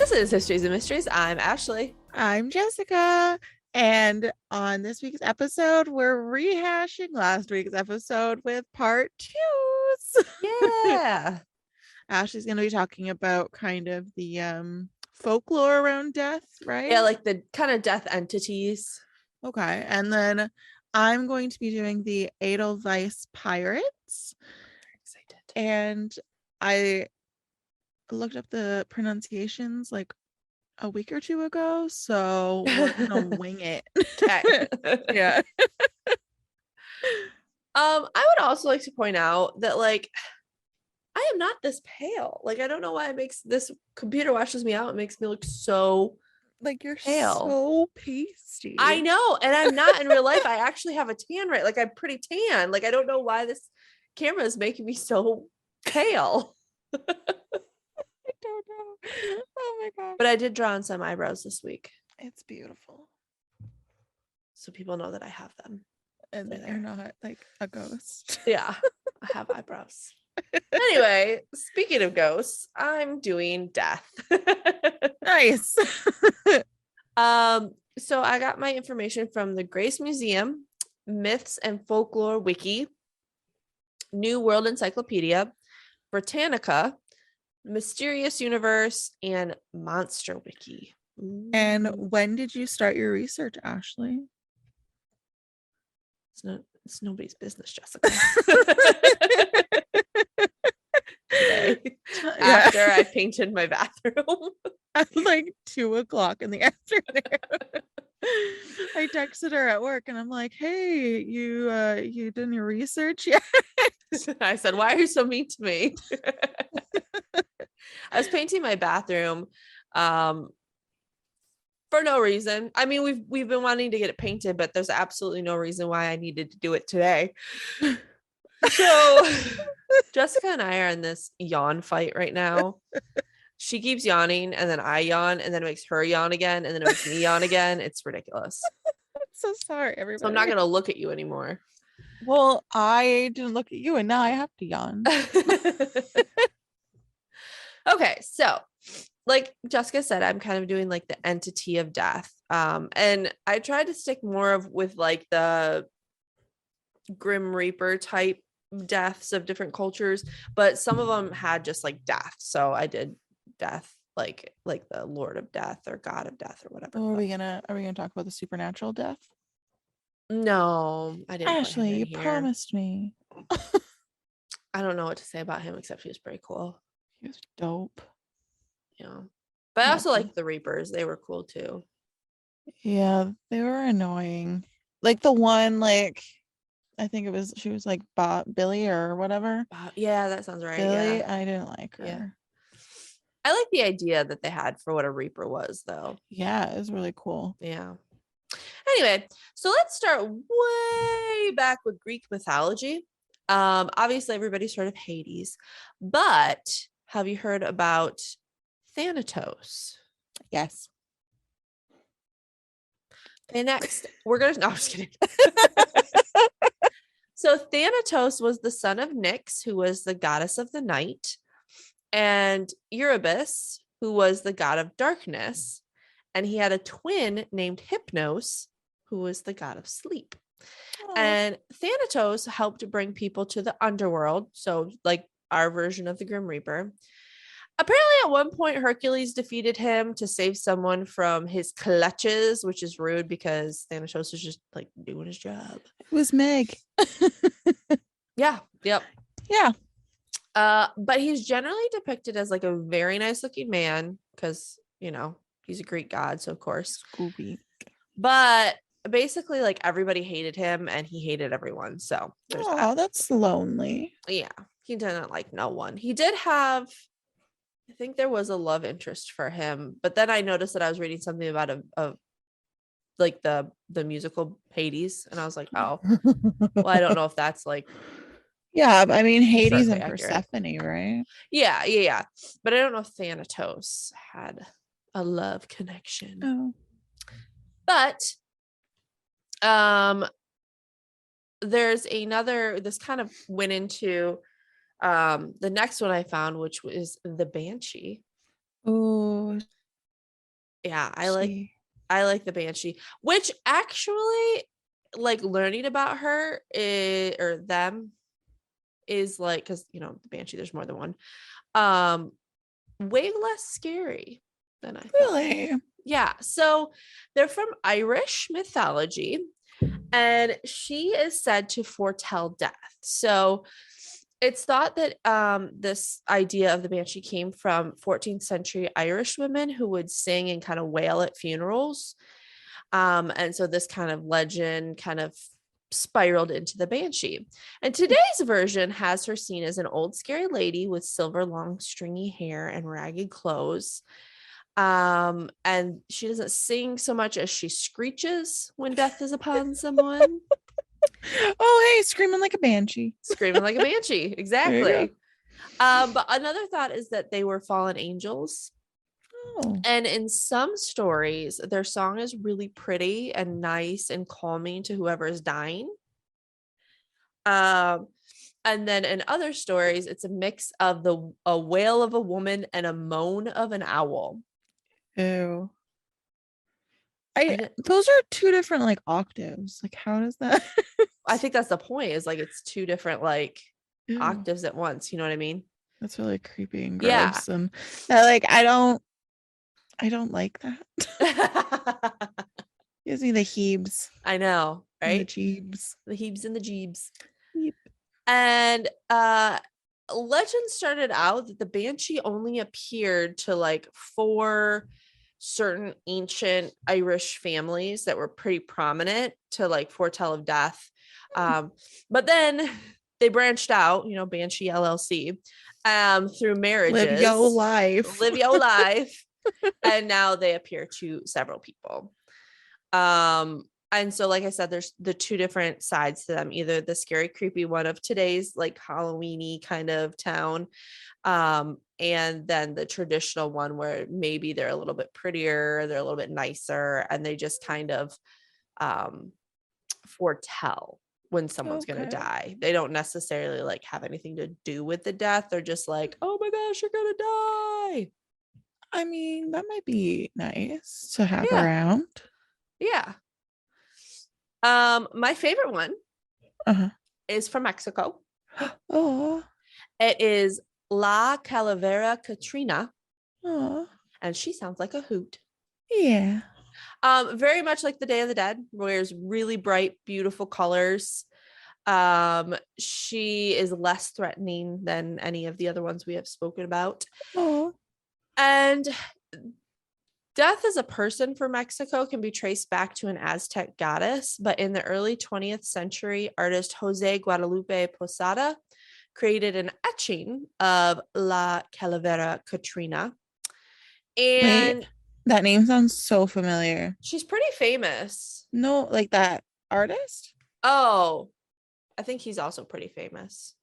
This is Histories and Mysteries. I'm Ashley. I'm Jessica. And on this week's episode, we're rehashing last week's episode with part twos. Yeah. Ashley's going to be talking about kind of the folklore around death, right? Yeah, like the kind of death entities. Okay. And then I'm going to be doing the Edelweiss Pirates. Excited. And I looked up the pronunciations like a week or two ago, so we're gonna wing it. Okay. Yeah. I would also like to point out that like I am not this pale. Like I don't know why it makes this computer washes me out. It makes me look so like you're pale. so pasty. I know, and I'm not in real life. I actually have a tan, right? Like I'm pretty tan. Like I don't know why this camera is making me so pale. I don't know. Oh my god. But I did draw on some eyebrows this week. It's beautiful. So people know that I have them. And that you're not like a ghost. Yeah, I have eyebrows. Anyway, speaking of ghosts, I'm doing death. Nice. So I got my information from the Grace Museum, Myths and Folklore Wiki, New World Encyclopedia, Britannica, Mysterious Universe, and Monster Wiki. And when did you start your research, Ashley? It's nobody's business, Jessica. Today, after I painted my bathroom at like 2:00 in the afternoon. I texted her at work and I'm like, hey, you done your research yet? I said, why are you so mean to me? I was painting my bathroom for no reason. I mean, we've been wanting to get it painted, but there's absolutely no reason why I needed to do it today. So Jessica and I are in this yawn fight right now. She keeps yawning and then I yawn and then it makes her yawn again and then it makes me yawn again. It's ridiculous. I'm so sorry, everybody. So I'm not going to look at you anymore. Well, I didn't look at you and now I have to yawn. Okay, so like Jessica said, I'm kind of doing like the entity of death. And I tried to stick more with like the Grim Reaper type deaths of different cultures, but some of them had just like death. So I did death like the Lord of Death or God of Death or whatever. Are we gonna talk about the supernatural death? No, I didn't. Ashley, you promised me. I don't know what to say about him except he was pretty cool. He was dope. Yeah. But I also like the Reapers. They were cool too. Yeah, they were annoying. Like the one, like I think she was like Billy or whatever. Yeah, that sounds right. Billy, yeah. I didn't like her. Yeah. I like the idea that they had for what a Reaper was, though. Yeah, it was really cool. Yeah. Anyway, so let's start way back with Greek mythology. Obviously, everybody's heard of Hades, but have you heard about Thanatos? Yes. Okay, next, no, I'm just kidding. So Thanatos was the son of Nyx, who was the goddess of the night, and Erebus, who was the god of darkness, and he had a twin named Hypnos, who was the god of sleep. Aww. And Thanatos helped bring people to the underworld, so like our version of the Grim Reaper. Apparently, at one point, Hercules defeated him to save someone from his clutches, which is rude because Thanatos was just like doing his job. It was Meg. Yeah. Yep. Yeah. But he's generally depicted as like a very nice looking man because, you know, he's a Greek god. So, of course. Scooby. But basically, like everybody hated him and he hated everyone. So, that's lonely. Yeah. He didn't like no one. He did have, I think there was a love interest for him. But then I noticed that I was reading something about a like the musical Hades. And I was like, oh, well, I don't know if that's like. Yeah, I mean Hades and Persephone, right? Yeah. But I don't know if Thanatos had a love connection. Oh. But there's another, this kind of went into the next one I found, which was the Banshee. Oh, Yeah, She. I like the Banshee, which actually, like, learning about her or them is like, because the Banshee, there's more than one, um way less scary than I thought. Really? Yeah, so they're from Irish mythology, and she is said to foretell death. So it's thought that this idea of the Banshee came from 14th century Irish women who would sing and kind of wail at funerals. And so this kind of legend kind of spiraled into the Banshee. And today's version has her seen as an old scary lady with silver long stringy hair and ragged clothes. And she doesn't sing so much as she screeches when death is upon someone. Oh, hey, screaming like a banshee. Screaming like a banshee. There you go. Exactly. But another thought is that they were fallen angels. Oh. And in some stories, their song is really pretty and nice and calming to whoever is dying. And then in other stories, it's a mix of a wail of a woman and a moan of an owl. Ew. Those are two different like octaves. Like, how does that? I think that's the point, is like it's two different like Ew. octaves at once. You know what I mean? That's really creepy and Yeah. gross. And like, I don't like that. Gives me the heebs. I know, And right? the jeebs. The heebs and the jeebs. Yep. And legend started out that the Banshee only appeared to like 4 certain ancient Irish families that were pretty prominent to like foretell of death. But then they branched out, Banshee LLC, through marriages. Live your life. Live your life. And now they appear to several people. And so, like I said, there's the 2 different sides to them, either the scary, creepy one of today's like Halloween-y kind of town, and then the traditional one where maybe they're a little bit prettier, they're a little bit nicer, and they just kind of foretell when someone's going to die. They don't necessarily like have anything to do with the death. They're just like, oh my gosh, you're going to die. I mean, that might be nice to have around. Yeah. My favorite one is from Mexico. Oh. It is La Calavera Catrina. Oh. And she sounds like a hoot. Yeah. Very much like the Day of the Dead, wears really bright, beautiful colors. She is less threatening than any of the other ones we have spoken about. Oh. And death as a person for Mexico can be traced back to an Aztec goddess, but in the early 20th century, artist Jose Guadalupe Posada created an etching of La Calavera Catrina. And wait, that name sounds so familiar. She's pretty famous. No, like that artist? Oh, I think he's also pretty famous.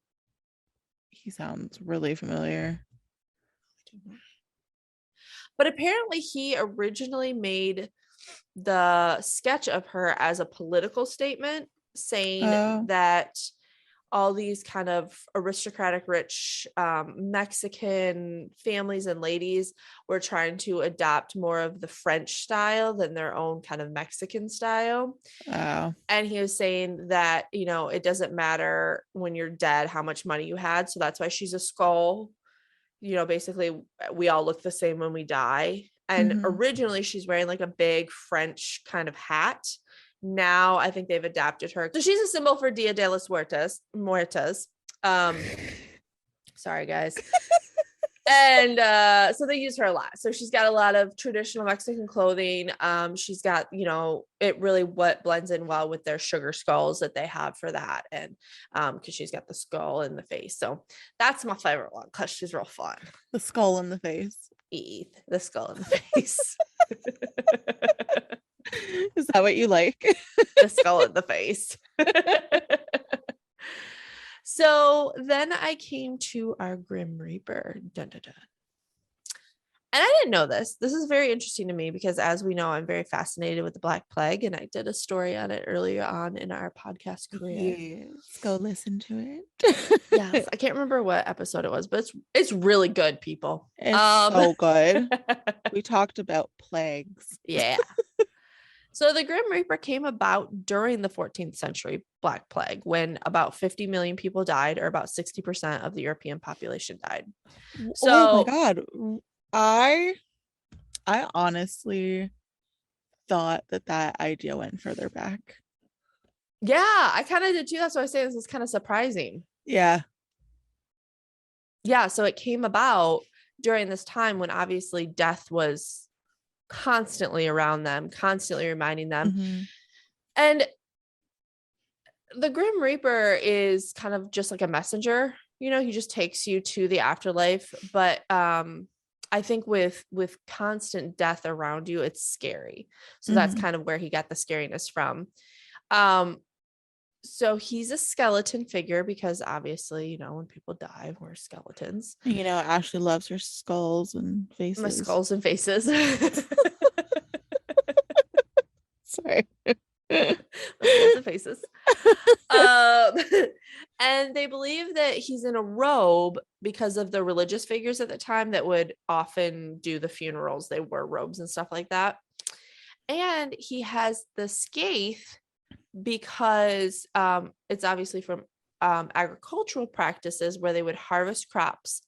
He sounds really familiar. But apparently he originally made the sketch of her as a political statement, saying that all these kind of aristocratic, rich Mexican families and ladies were trying to adopt more of the French style than their own kind of Mexican style. Oh. And he was saying that, it doesn't matter when you're dead how much money you had. So that's why she's a skull. Basically we all look the same when we die. And originally she's wearing like a big French kind of hat. Now I think they've adapted her. So she's a symbol for Dia de los Muertos. Sorry guys. And so they use her a lot. So she's got a lot of traditional Mexican clothing. She's got, it really what blends in well with their sugar skulls that they have for that. And because she's got the skull in the face. So that's my favorite one because she's real fun. The skull in the face. The skull in the face. Is that what you like? The skull in the face. So then I came to our Grim Reaper. Dun, dun, dun. And I didn't know this. This is very interesting to me because, as we know, I'm very fascinated with the Black Plague, and I did a story on it earlier on in our podcast career. Yes, go listen to it. Yes, I can't remember what episode it was, but it's really good, people. It's so good. We talked about plagues. Yeah. So the Grim Reaper came about during the 14th century Black Plague, when about 50 million people died, or about 60% of the European population died. So, oh my God. I honestly thought that idea went further back. yeah, I kind of did too. That's why I say this is kind of surprising. Yeah. Yeah, so it came about during this time when obviously death was constantly around them, constantly reminding them. Mm-hmm. And the Grim Reaper is kind of just like a messenger, he just takes you to the afterlife. But I think with constant death around you, it's scary. So that's kind of where he got the scariness from. So he's a skeleton figure because obviously, when people die, we're skeletons. Ashley loves her skulls and faces. My skulls and faces. Sorry. My skulls and faces. And they believe that he's in a robe because of the religious figures at the time that would often do the funerals. They wore robes and stuff like that. And he has the scathe because it's obviously from agricultural practices where they would harvest crops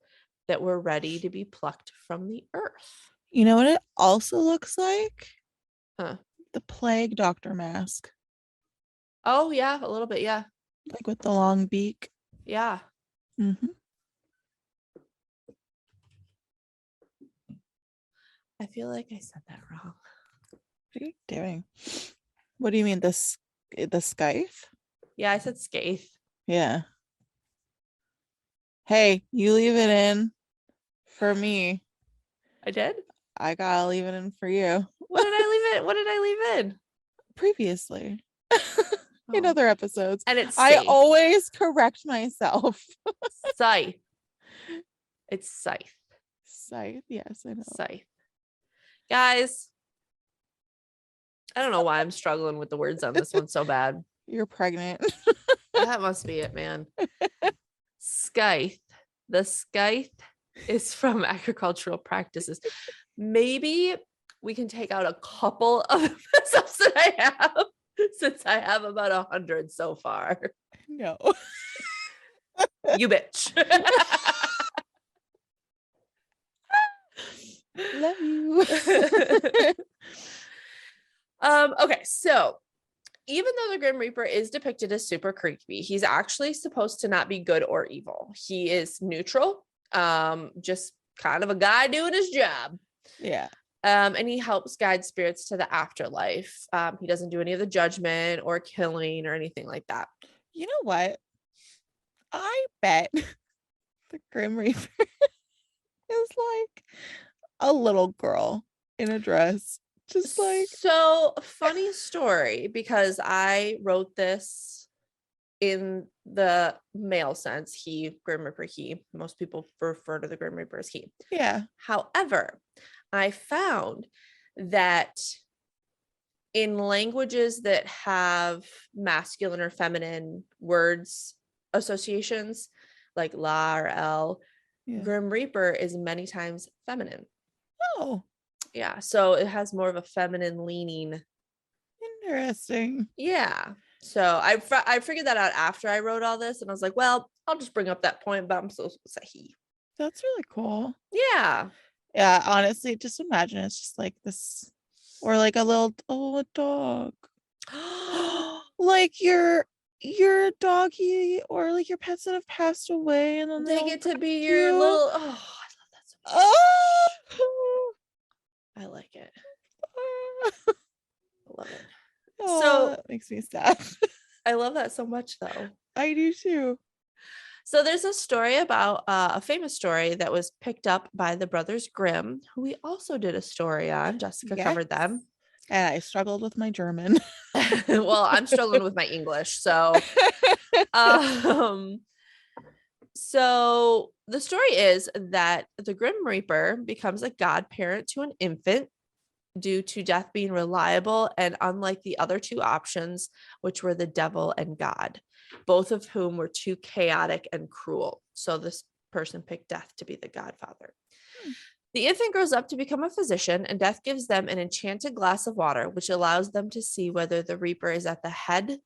that were ready to be plucked from the earth. You know what it also looks like? Huh. The plague doctor mask. Oh, yeah, a little bit, yeah. Like with the long beak. Yeah. Mm-hmm. I feel like I said that wrong. What are you doing? What do you mean, the scythe? Yeah, I said scathe. Yeah. Hey, you leave it in for me. I did? I gotta leave it in for you. What did I leave it? What did I leave in? Previously. In Oh. other episodes. And it's I safe. always correct myself. Scythe. It's scythe. Scythe, yes, I know. Scythe. Guys, I don't know why I'm struggling with the words on this one so bad. You're pregnant. That must be it, man. Scythe. The scythe is from agricultural practices. Maybe we can take out a couple of the mess ups that I have, since I have about 100 so far. No. You bitch. Love you. Okay, so even though the Grim Reaper is depicted as super creepy, he's actually supposed to not be good or evil. He is neutral, just kind of a guy doing his job. Yeah. And he helps guide spirits to the afterlife. He doesn't do any of the judgment or killing or anything like that. You know what? I bet the Grim Reaper is like a little girl in a dress. Just like, so funny story, because I wrote this in the male sense. He, Grim Reaper, he. Most people refer to the Grim Reaper as he. yeah. However, I found that in languages that have masculine or feminine words associations, like la or el, Grim Reaper is many times feminine. Oh. Yeah, so it has more of a feminine leaning. Interesting. Yeah. So I figured that out after I wrote all this, and I was like, well, I'll just bring up that point, but I'm supposed to say he. That's really cool. Yeah. Yeah, honestly, just imagine it's just like this, or like a dog. Like your doggy, or like your pets that have passed away, and then they get to be your little. Oh, I love that so much. Oh, I like it. I love it. oh, So that makes me sad. I love that so much, though. I do too. So there's a story about a famous story that was picked up by the Brothers Grimm, who we also did a story on. Jessica covered them. And I struggled with my German. Well, I'm struggling with my English. So the story is that the Grim Reaper becomes a godparent to an infant due to death being reliable and unlike the other two options, which were the devil and God, both of whom were too chaotic and cruel. So this person picked death to be the godfather. The infant grows up to become a physician, and death gives them an enchanted glass of water, which allows them to see whether the reaper is at the head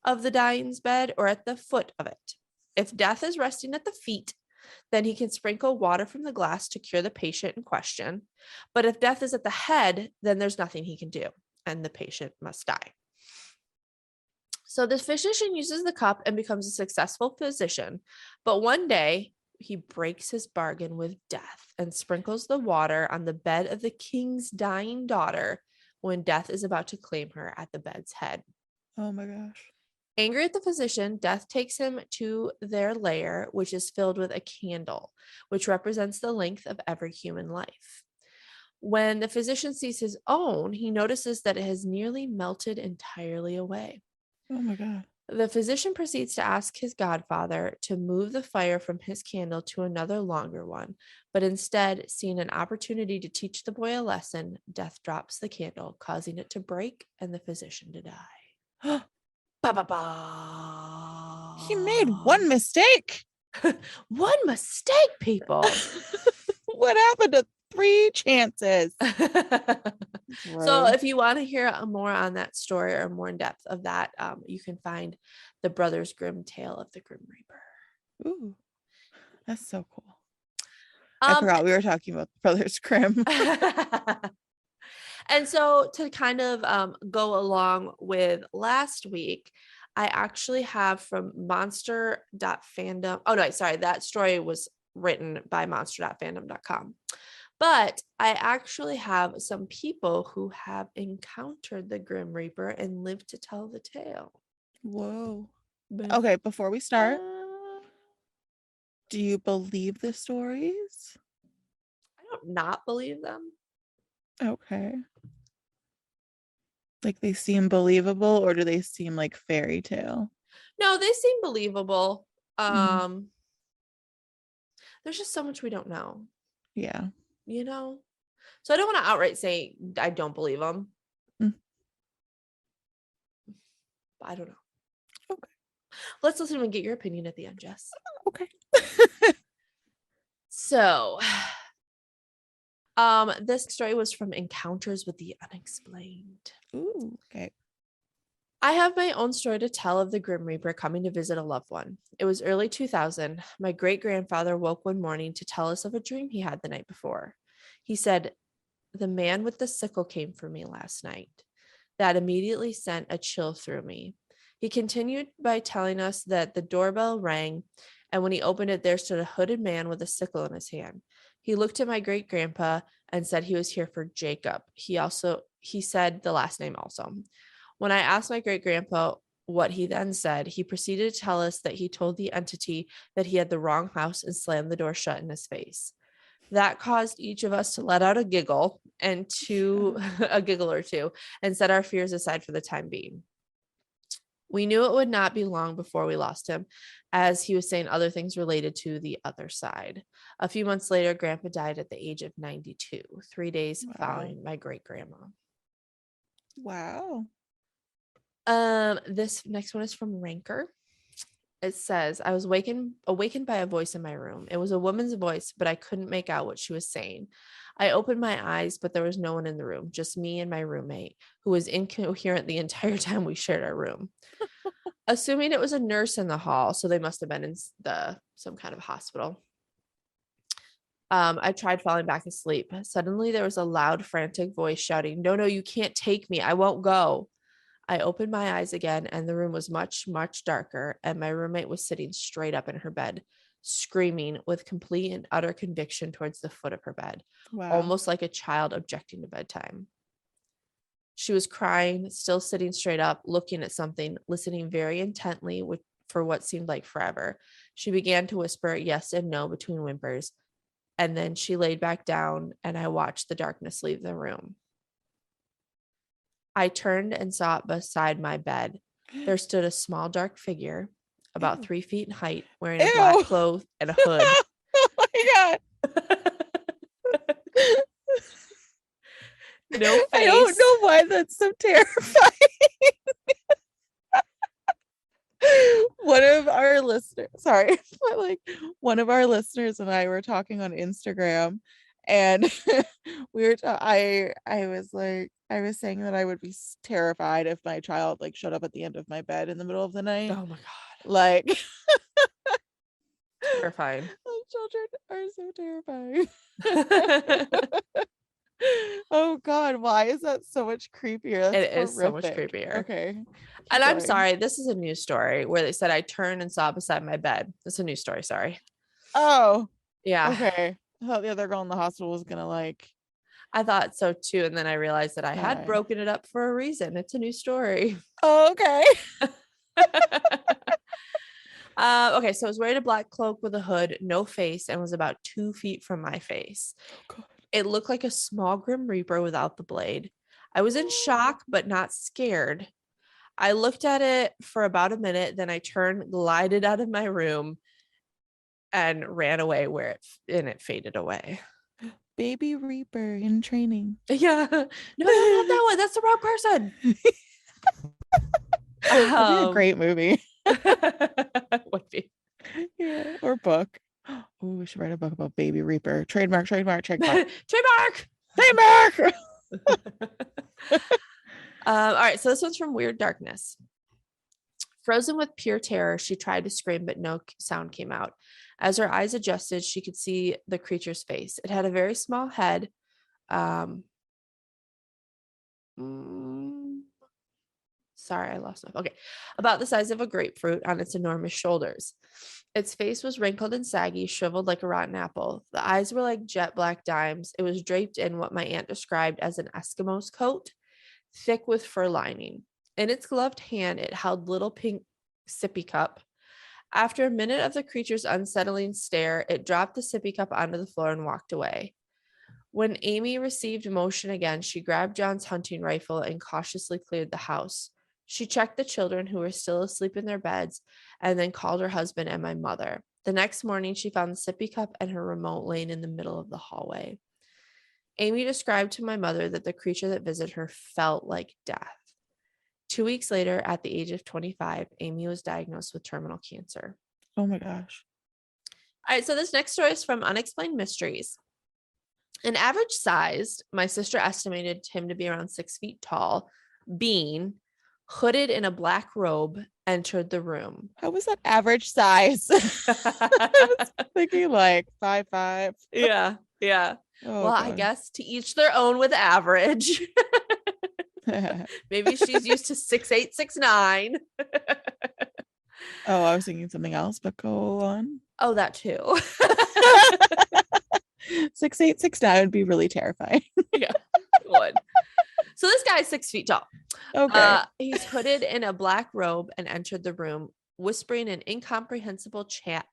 of the dying's bed or at the foot of it. If death is resting at the feet, then he can sprinkle water from the glass to cure the patient in question. But if death is at the head, then there's nothing he can do, and the patient must die. So the physician uses the cup and becomes a successful physician. But one day, he breaks his bargain with death and sprinkles the water on the bed of the king's dying daughter when death is about to claim her at the bed's head. Oh my gosh. Angry at the physician, death takes him to their lair, which is filled with a candle, which represents the length of every human life. When the physician sees his own, he notices that it has nearly melted entirely away. Oh my God. The physician proceeds to ask his godfather to move the fire from his candle to another longer one, but instead, seeing an opportunity to teach the boy a lesson, death drops the candle, causing it to break and the physician to die. Ba, ba, ba. He made one mistake. One mistake, people. What happened to 3 chances? So if you want to hear more on that story or more in depth of that, you can find the Brothers Grimm Tale of the Grim Reaper. Ooh, that's so cool. I forgot we were talking about the Brothers Grimm. And so to kind of go along with last week, I actually have from monster.fandom. Oh, no, sorry. That story was written by monster.fandom.com. But I actually have some people who have encountered the Grim Reaper and lived to tell the tale. Whoa. Okay, before we start, do you believe the stories? I don't not believe them. Okay. Like they seem believable, or do they seem like fairy tale? No, they seem believable. There's just so much we don't know. Yeah. You know? So I don't want to outright say I don't believe them. I don't know. Okay. Let's listen and get your opinion at the end, Jess. Okay. So, this story was from Encounters with the Unexplained. Ooh, okay. I have my own story to tell of the Grim Reaper coming to visit a loved one. It was early 2000. My great-grandfather woke one morning to tell us of a dream he had the night before. He said, "The man with the sickle came for me last night." That immediately sent a chill through me. He continued by telling us that the doorbell rang, and when he opened it, there stood a hooded man with a sickle in his hand. He looked at my great-grandpa and said he was here for Jacob. He said the last name also. When I asked my great-grandpa what he then said, he proceeded to tell us that he told the entity that he had the wrong house and slammed the door shut in his face. That caused each of us to let out a giggle a giggle or two, and set our fears aside for the time being. We knew it would not be long before we lost him, as he was saying other things related to the other side. A few months later, Grandpa died at the age of 92, 3 days following my great-grandma. Wow. This next one is from Ranker. It says, I was awakened by a voice in my room. It was a woman's voice, but I couldn't make out what she was saying. I opened my eyes, but there was no one in the room, just me and my roommate, who was incoherent the entire time we shared our room. Assuming it was a nurse in the hall, so they must have been in some kind of hospital. I tried falling back asleep. Suddenly, there was a loud, frantic voice shouting, "No, you can't take me. I won't go." I opened my eyes again, and the room was much, much darker, and my roommate was sitting straight up in her bed, screaming with complete and utter conviction towards the foot of her bed, almost like a child objecting to bedtime. She was crying, still sitting straight up, looking at something, listening very intently for what seemed like forever. She began to whisper yes and no between whimpers, and then she laid back down, and I watched the darkness leave the room. I turned and saw beside my bed. There stood a small dark figure, about 3 feet in height, wearing a black cloth and a hood. my God. No face. I don't know why that's so terrifying. One of our listeners, sorry, but like one of our listeners and I were talking on Instagram, and we were I was like, I was saying that I would be terrified if my child like showed up at the end of my bed in the middle of the night. Oh my God. Like Terrifying. children are so terrifying. Oh God, why is that so much creepier? That's It is so much horrific. creepier. Okay. And I'm going. sorry, this is a news story where they said I turned and saw beside my bed. It's a news story, sorry. Oh, Yeah. okay. I thought the other girl in the hospital was gonna like. I thought so too. And then I realized that I had Okay. broken it up for a reason. It's a news story. Oh, okay. Okay, so I was wearing a black cloak with a hood, no face, and was about 2 feet from my face. Oh, God. It looked like a small Grim Reaper without the blade. I was in shock, but not scared. I looked at it for about a minute, then I turned, glided out of my room, and ran away it faded away. Baby Reaper in training. Yeah. No, not that one. That's the wrong person. That'd be a great movie. Would be. Yeah. Or book. Oh, we should write a book about Baby Reaper. Trademark. Trademark. All right, so this one's from Weird Darkness. Frozen with pure terror, she tried to scream, but no sound came out. As her eyes adjusted, she could see the creature's face. It had a very small head. Sorry, I lost my. Okay, about the size of a grapefruit on its enormous shoulders. Its face was wrinkled and saggy, shriveled like a rotten apple. The eyes were like jet black dimes. It was draped in what my aunt described as an Eskimo's coat, thick with fur lining. In its gloved hand, it held little pink sippy cup. After a minute of the creature's unsettling stare, it dropped the sippy cup onto the floor and walked away. When Amy received motion again, she grabbed John's hunting rifle and cautiously cleared the house. She checked the children who were still asleep in their beds and then called her husband and my mother. The next morning, she found the sippy cup and her remote laying in the middle of the hallway. Amy described to my mother that the creature that visited her felt like death. 2 weeks later, at the age of 25, Amy was diagnosed with terminal cancer. Oh my gosh. All right, so this next story is from Unexplained Mysteries. An average sized, my sister estimated him to be around 6 feet tall, being hooded in a black robe, entered the room. How was that average size? I was thinking like 5'5". Yeah. Oh, well, God. I guess to each their own with average. Maybe she's used to 6'8", 6'9". Oh, I was thinking something else, but go on. Oh, that too. 6'8", 6'9" would be really terrifying. Yeah, it would. So this guy's 6 feet tall. Okay. He's hooded in a black robe and entered the room, whispering an incomprehensible chant,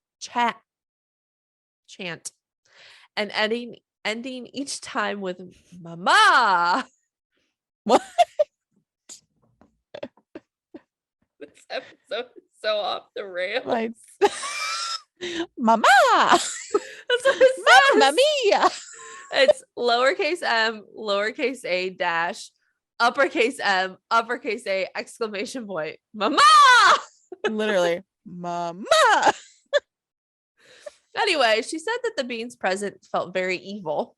and ending each time with "Mama." What? This episode is so off the rails. Like, Mama. That's what it says. Mamma mia. It's lowercase m, lowercase a dash, uppercase M, uppercase A, exclamation point. Mama! Literally, Mama. Anyway, she said that the beings present felt very evil.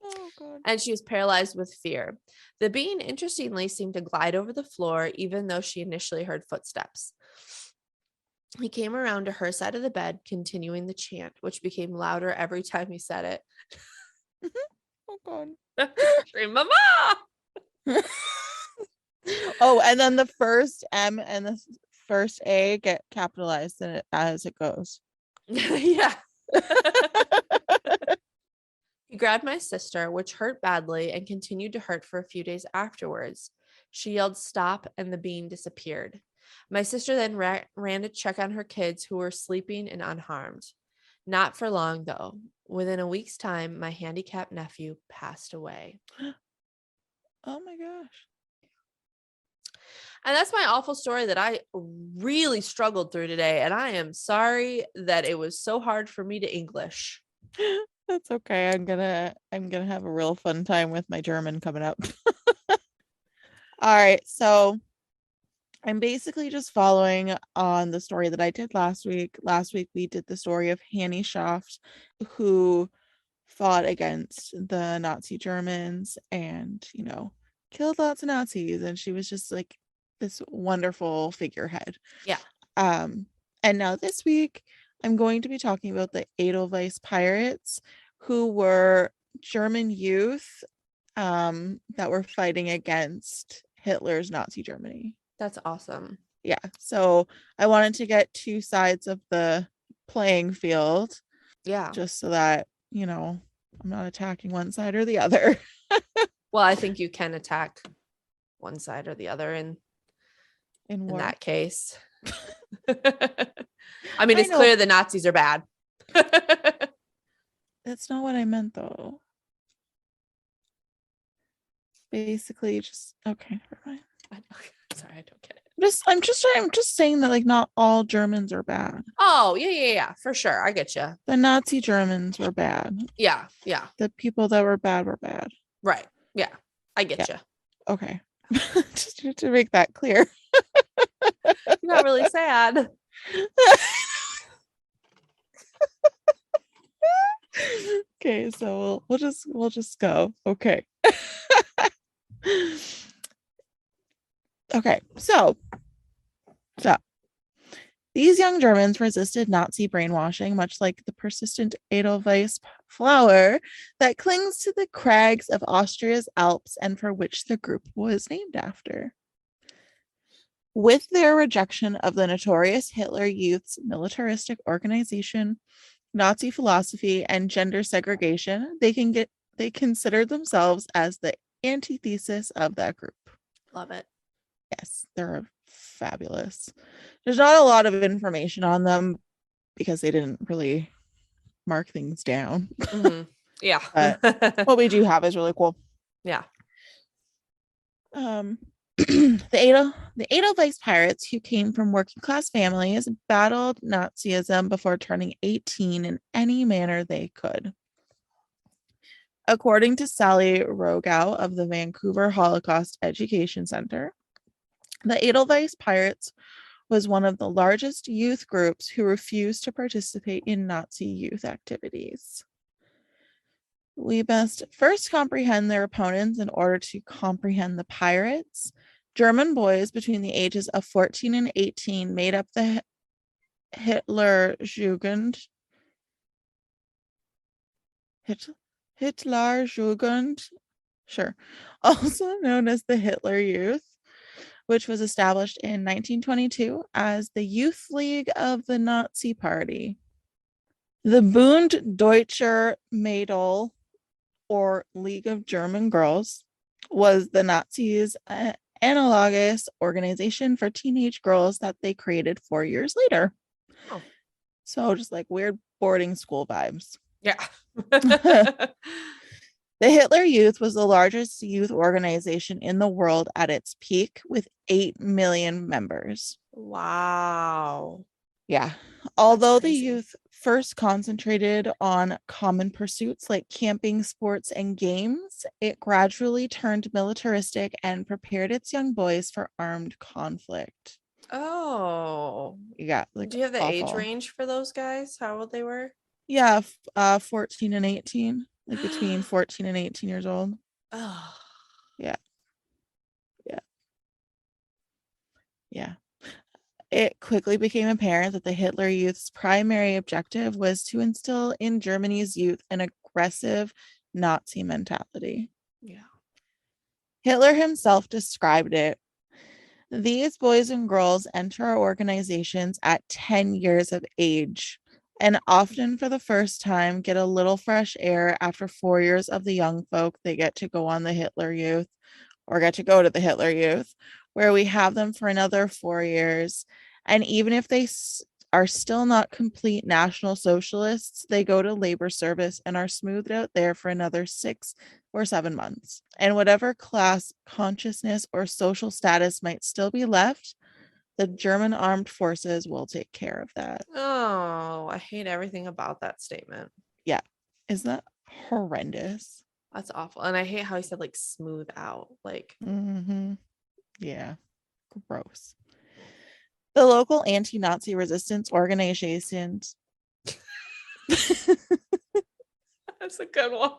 Oh, God. And she was paralyzed with fear. The being, interestingly, seemed to glide over the floor, even though she initially heard footsteps. He came around to her side of the bed, continuing the chant, which became louder every time he said it. Oh, God. Scream, Mama! Oh, and then the first M and the first A get capitalized in it as it goes. Yeah. He grabbed my sister, which hurt badly and continued to hurt for a few days afterwards. She yelled stop and the being disappeared. My sister then ran to check on her kids who were sleeping and unharmed. Not for long, though. Within a week's time, my handicapped nephew passed away. Oh my gosh. And that's my awful story that I really struggled through today. And I am sorry that it was so hard for me to English. That's okay. I'm gonna have a real fun time with my German coming up. All right, so I'm basically just following on the story that I did last week. Last week we did the story of Hannie Schaft, who fought against the Nazi Germans and, killed lots of Nazis. And she was just like this wonderful figurehead. Yeah. Um, and now this week I'm going to be talking about the Edelweiss Pirates, who were German youth that were fighting against Hitler's Nazi Germany. That's awesome. Yeah. So I wanted to get two sides of the playing field. Yeah. Just so that, I'm not attacking one side or the other. Well, I think you can attack one side or the other in that case. I mean, it's clear the Nazis are bad. That's not what I meant, though. Basically, just okay. Never mind. Sorry, I don't get it. I'm just saying that like not all Germans are bad. Oh, yeah, for sure. I get you. The Nazi Germans were bad. Yeah. The people that were bad were bad. Right. Yeah. I get you. Okay. Just to make that clear. You're not really sad. Okay, so we'll just go. Okay. Okay, so these young Germans resisted Nazi brainwashing, much like the persistent Edelweiss flower that clings to the crags of Austria's Alps and for which the group was named after. With their rejection of the notorious Hitler Youth's militaristic organization, Nazi philosophy, and gender segregation, they considered themselves as the antithesis of that group. Love it. Yes, they're fabulous. There's not a lot of information on them because they didn't really mark things down. Mm-hmm. Yeah. But what we do have is really cool. Yeah. The Edelweiss Pirates, who came from working class families, battled Nazism before turning 18 in any manner they could. According to Sally Rogow of the Vancouver Holocaust Education Center, the Edelweiss Pirates was one of the largest youth groups who refused to participate in Nazi youth activities. We must first comprehend their opponents in order to comprehend the pirates. German boys between the ages of 14 and 18 made up the Hitlerjugend, sure, also known as the Hitler Youth, which was established in 1922 as the Youth League of the Nazi Party. The Bund Deutscher Mädel, or League of German Girls, was the Nazis' analogous organization for teenage girls that they created 4 years later. Oh. So just like weird boarding school vibes. Yeah. The Hitler Youth was the largest youth organization in the world at its peak with 8 million members. Wow. Yeah. Although the youth first concentrated on common pursuits like camping, sports, and games, it gradually turned militaristic and prepared its young boys for armed conflict. Oh. Yeah. Do you have the age range for those guys? How old they were? Yeah, 14 and 18. Like between 14 and 18 years old. Oh. Yeah. It quickly became apparent that the Hitler Youth's primary objective was to instill in Germany's youth an aggressive Nazi mentality. Yeah. Hitler himself described it. These boys and girls enter our organizations at 10 years of age and often for the first time get a little fresh air after 4 years of the young folk they get to go on the Hitler Youth or get to go to the Hitler Youth, where we have them for another 4 years. And even if they are still not complete National Socialists, they go to labor service and are smoothed out there for another 6 or 7 months. And whatever class consciousness or social status might still be left, the German armed forces will take care of that. Oh, I hate everything about that statement. Yeah. Isn't that horrendous? That's awful. And I hate how he said like smooth out. Like, Mm-hmm. Yeah. Gross. The local anti-Nazi resistance organizations. that's a good one.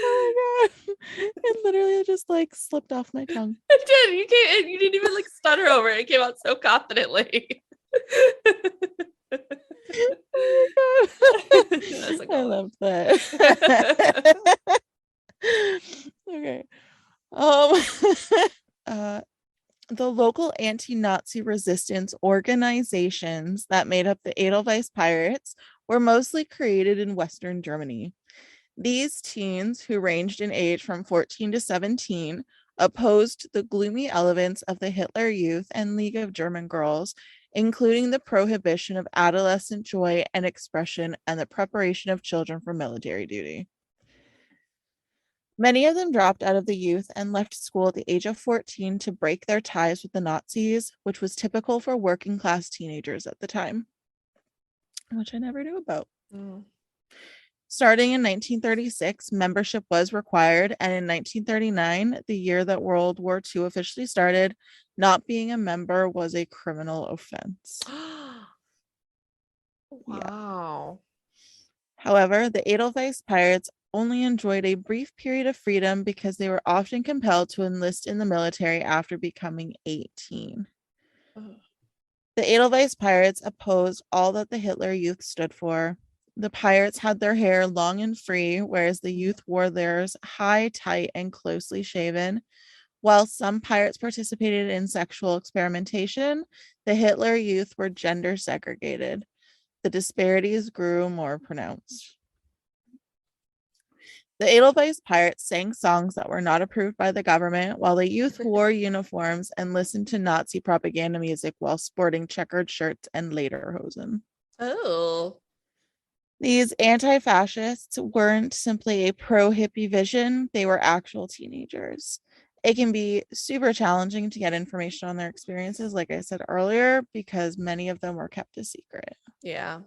Oh my god. It literally just like slipped off my tongue. It did. You didn't even like stutter over it. It came out so confidently. Oh my god. That's a good I one. loved that. Okay. Um uh the local anti-Nazi resistance organizations that made up the Edelweiss Pirates were mostly created in Western Germany. These teens, who ranged in age from 14 to 17, opposed the gloomy elements of the Hitler Youth and League of German Girls, including the prohibition of adolescent joy and expression and the preparation of children for military duty. Many of them dropped out of the youth and left school at the age of 14 to break their ties with the Nazis, which was typical for working class teenagers at the time, which I never knew about. Mm. Starting in 1936, membership was required, and in 1939, the year that World War II officially started, not being a member was a criminal offense. Yeah. Wow. However, the Edelweiss Pirates only enjoyed a brief period of freedom because they were often compelled to enlist in the military after becoming 18. Ugh. The Edelweiss Pirates opposed all that the Hitler Youth stood for. The pirates had their hair long and free, whereas the youth wore theirs high, tight, and closely shaven. While some pirates participated in sexual experimentation, the Hitler Youth were gender segregated. The disparities grew more pronounced. The Edelweiss Pirates sang songs that were not approved by the government, while the youth wore uniforms and listened to Nazi propaganda music while sporting checkered shirts and lederhosen. Oh. These anti-fascists weren't simply a pro-hippie vision, they were actual teenagers. It can be super challenging to get information on their experiences, like I said earlier, because many of them were kept a secret. Yeah.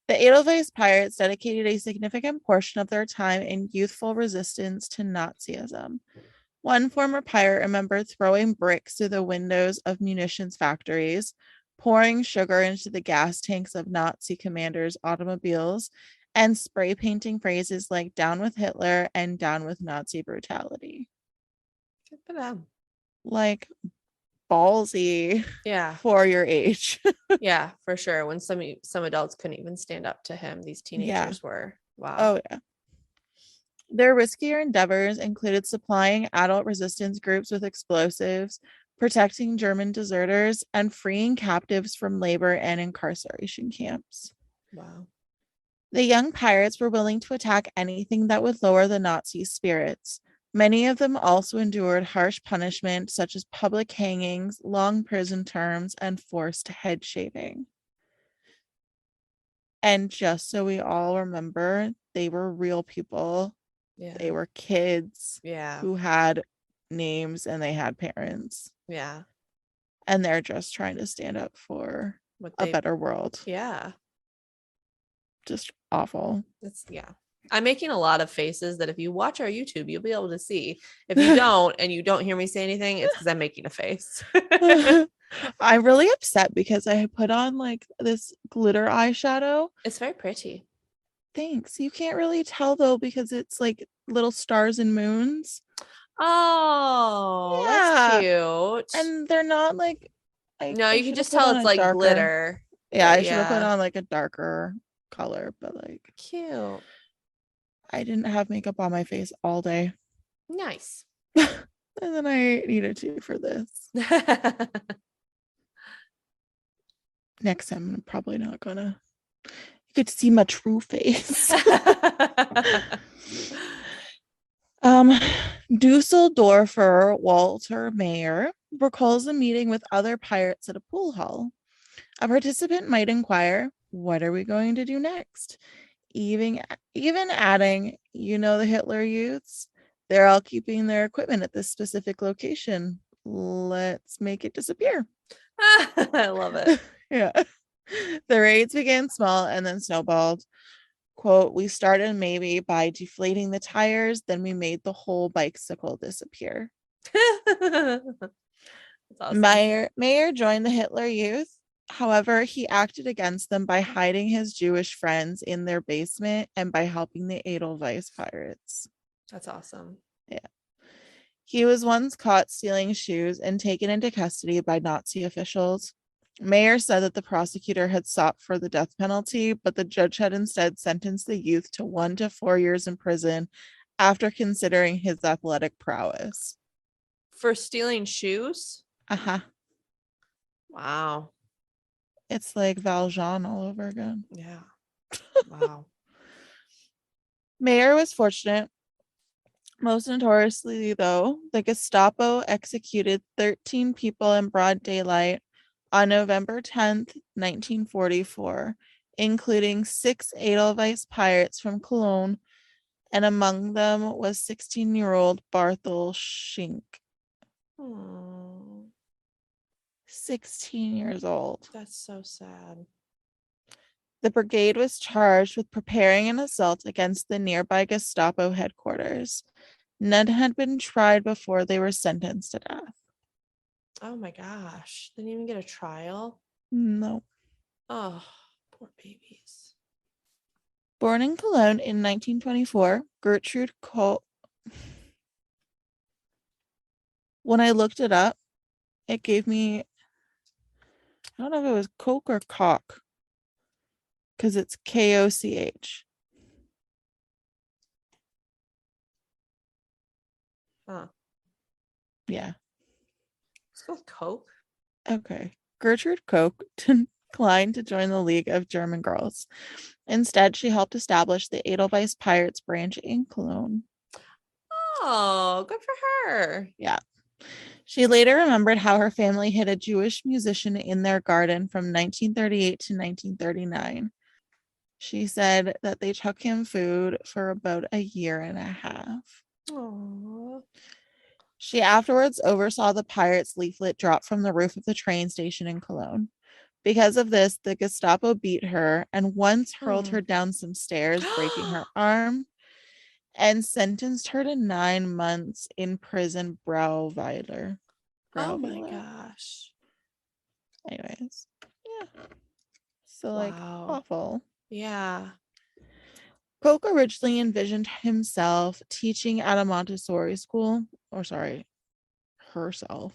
The Edelweiss Pirates dedicated a significant portion of their time in youthful resistance to Nazism. One former pirate remembered throwing bricks through the windows of munitions factories, pouring sugar into the gas tanks of Nazi commanders' automobiles, and spray painting phrases like "down with Hitler" and "down with Nazi brutality." Good for them. Like, ballsy Yeah. for your age. Yeah, for sure. When some adults couldn't even stand up to him, these Yeah. teenagers were. Wow. Oh, yeah. Their riskier endeavors included supplying adult resistance groups with explosives, protecting German deserters, and freeing captives from labor and incarceration camps. Wow. The young pirates were willing to attack anything that would lower the Nazi spirits. Many of them also endured harsh punishment, such as public hangings, long prison terms, and forced head shaving. And just so we all remember, they were real people. Yeah. They were kids Yeah. who had names and they had parents. Yeah. And they're just trying to stand up for a better world. Yeah. Just awful. Yeah. I'm making a lot of faces that if you watch our YouTube, you'll be able to see. If you don't and you don't hear me say anything, it's because I'm making a face. I'm really upset because I put on like this glitter eyeshadow. It's very pretty. Thanks. You can't really tell though because it's like little stars and moons. Oh, Yeah. that's cute. And they're not like no, you can just tell it's like darker glitter. Yeah, I should have put on like a darker color, but like cute. I didn't have makeup on my face all day. Nice. And then I needed to for this. Next time I'm probably not gonna get to see my true face. Dusseldorfer Walter Mayer recalls a meeting with other pirates at a pool hall. A participant might inquire, what are we going to do next? Even adding, the Hitler Youths, they're all keeping their equipment at this specific location. Let's make it disappear. I love it. Yeah. The raids began small and then snowballed. Quote, we started maybe by deflating the tires, then we made the whole bicycle disappear. That's awesome. Mayer joined the Hitler Youth. However, he acted against them by hiding his Jewish friends in their basement and by helping the Edelweiss Pirates. That's awesome. Yeah. He was once caught stealing shoes and taken into custody by Nazi officials. Mayer said that the prosecutor had sought for the death penalty, but the judge had instead sentenced the youth to 1 to 4 years in prison after considering his athletic prowess. For stealing shoes? Uh-huh. Wow. It's like Valjean all over again. Yeah. Wow. Mayer was fortunate. Most notoriously, though, the Gestapo executed 13 people in broad daylight on November 10th, 1944, including 6 Edelweiss pirates from Cologne, and among them was 16-year-old Barthel Schenk. Oh, 16 years old. that's so sad. The brigade was charged with preparing an assault against the nearby Gestapo headquarters. None had been tried before they were sentenced to death. Oh my gosh. Didn't even get a trial? No. Oh, poor babies. Born in Cologne in 1924, Gertrude Koch. When I looked it up, it gave me, I don't know if it was Koch or Koch, because it's Koch. Huh. Yeah. It's called Coke. Okay. Gertrude Koch declined to join the League of German Girls. Instead, she helped establish the Edelweiss Pirates branch in Cologne. Oh, good for her. Yeah. She later remembered how her family hid a Jewish musician in their garden from 1938 to 1939. She said that they took him food for about a year and a half. Oh. She afterwards oversaw the pirates' leaflet drop from the roof of the train station in Cologne. Because of this, the Gestapo beat her and once hurled her down some stairs, breaking her arm, and sentenced her to 9 months in prison Brauweiler. Oh my gosh. Anyways, yeah. So, like, Wow. awful. Yeah. Koch originally envisioned himself teaching at a Montessori school, or sorry, herself.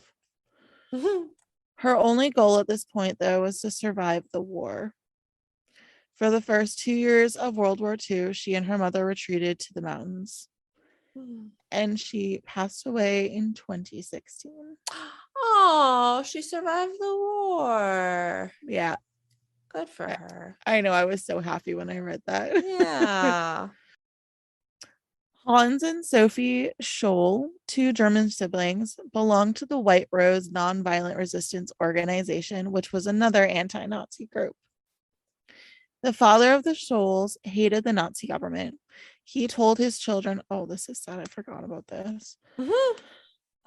Her only goal at this point, though, was to survive the war. For the first 2 years of World War II, she and her mother retreated to the mountains, and she passed away in 2016. Oh, she survived the war. Yeah. Good for her. I know. I was so happy when I read that. Yeah. Hans and Sophie Scholl, 2 German siblings, belonged to the White Rose Nonviolent Resistance Organization, which was another anti-Nazi group. The father of the Scholls hated the Nazi government. He told his children, oh, this is sad. I forgot about this.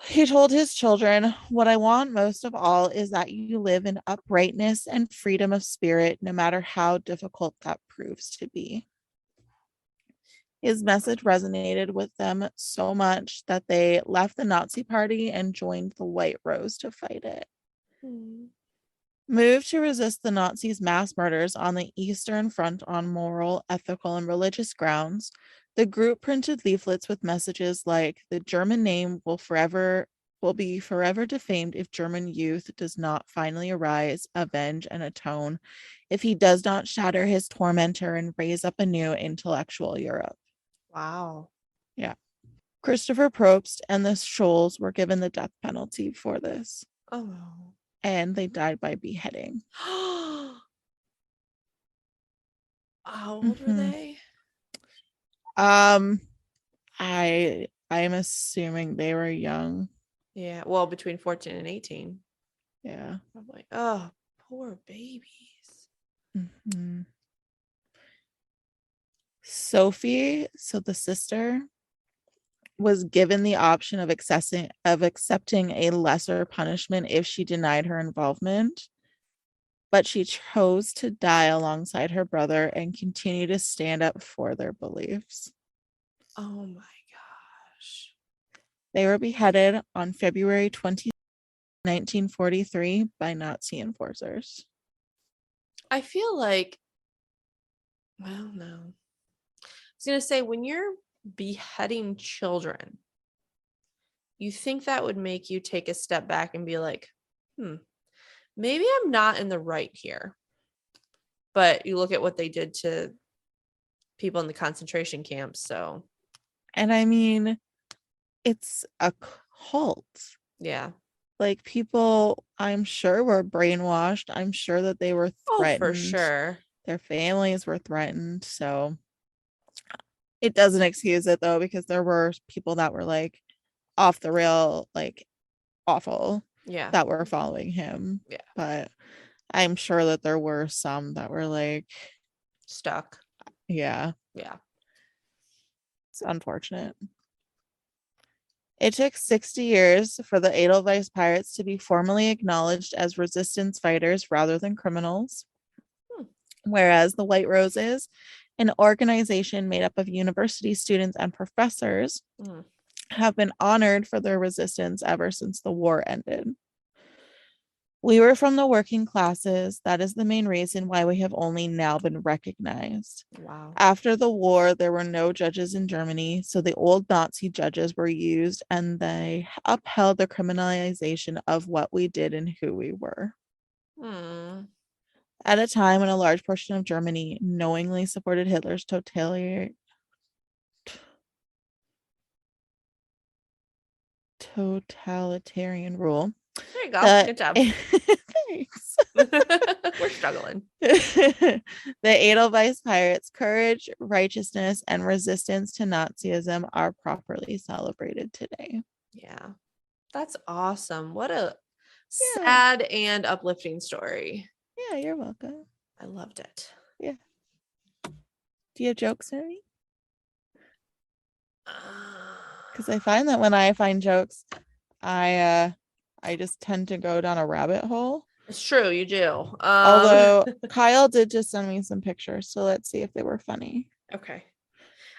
He told his children, what I want most of all is that you live in uprightness and freedom of spirit, no matter how difficult that proves to be. His message resonated with them so much that they left the Nazi Party and joined the White Rose to fight it. Moved to resist the Nazis' mass murders on the Eastern Front on moral, ethical, and religious grounds, the group printed leaflets with messages like, the German name will be forever defamed if German youth does not finally arise, avenge, and atone, if he does not shatter his tormentor and raise up a new intellectual Europe. Wow. Yeah. Christopher Probst and the Scholls were given the death penalty for this. Oh. And they died by beheading. How old were they? I'm assuming they were young. Yeah. Well, between 14 and 18. Yeah. I'm like, oh, poor babies. Mm-hmm. Sophie, so the sister, was given the option of accepting a lesser punishment if she denied her involvement, but she chose to die alongside her brother and continue to stand up for their beliefs. Oh my gosh. They were beheaded on February 20, 1943 by Nazi enforcers. I feel like, well, no. I was going to say, when you're beheading children, you think that would make you take a step back and be like, maybe I'm not in the right here. But you look at what they did to people in the concentration camps. So, and I mean, it's a cult. Yeah. Like, people, I'm sure, were brainwashed. I'm sure that they were threatened. Oh, for sure. Their families were threatened. So it doesn't excuse it, though, because there were people that were like off the rail, like awful, that were following him. Yeah. But I'm sure that there were some that were like stuck. Yeah. Yeah. It's unfortunate. It took 60 years for the Edelweiss Pirates to be formally acknowledged as resistance fighters rather than criminals. Whereas the White Roses, an organization made up of university students and professors, have been honored for their resistance ever since the war ended. We were from the working classes. That is the main reason why we have only now been recognized. Wow. After the war, there were no judges in Germany, so the old Nazi judges were used, and they upheld the criminalization of what we did and who we were. At a time when a large portion of Germany knowingly supported Hitler's totalitarian rule. There you go. Good job. Thanks. We're struggling. The Edelweiss Pirates' courage, righteousness, and resistance to Nazism are properly celebrated today. Yeah. That's awesome. What a sad and uplifting story. Yeah, you're welcome. I loved it. Yeah. Do you have jokes for me? Because I find that when I find jokes, I just tend to go down a rabbit hole. It's true, you do. Although Kyle did just send me some pictures, so let's see if they were funny. Okay.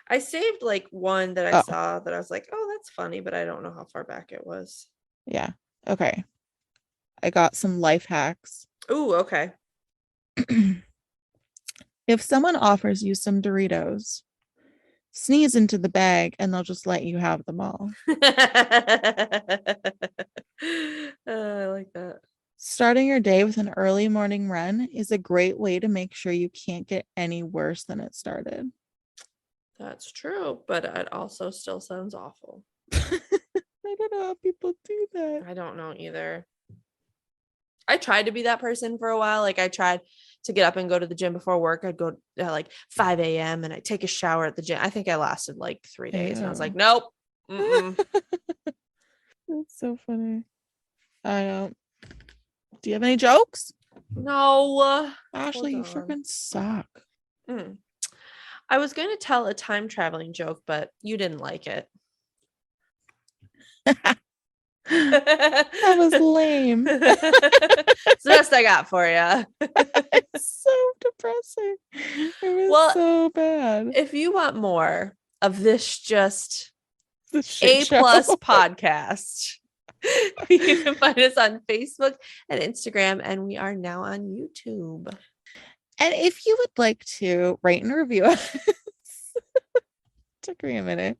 I saved like one that I saw that I was like, oh, that's funny, but I don't know how far back it was. Yeah. Okay. I got some life hacks. Ooh, okay. If someone offers you some Doritos, sneeze into the bag and they'll just let you have them all. I like that. Starting your day with an early morning run is a great way to make sure you can't get any worse than it started. That's true, but it also still sounds awful. I don't know how people do that. I don't know either. I tried to be that person for a while. Like, I tried to get up and go to the gym before work. I'd go at like 5 a.m. and I'd take a shower at the gym. I think I lasted like 3 days. And I was like, nope. That's so funny. I don't. Do you have any jokes? No. Ashley, you freaking suck. I was going to tell a time traveling joke, but you didn't like it. That was lame. It's the best I got for you. It's so depressing. It was so bad. If you want more of this just A+ podcast, you can find us on Facebook and Instagram, and we are now on YouTube. And if you would like to rate and review us, took me a minute.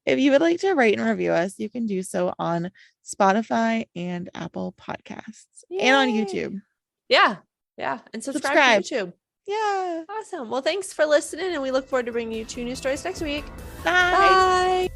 If you would like to rate and review us, you can do so on Spotify and Apple Podcasts. Yay. And on YouTube. Yeah. And subscribe to YouTube. Yeah. Awesome. Well, thanks for listening, and we look forward to bringing you 2 new stories next week. Bye. Bye.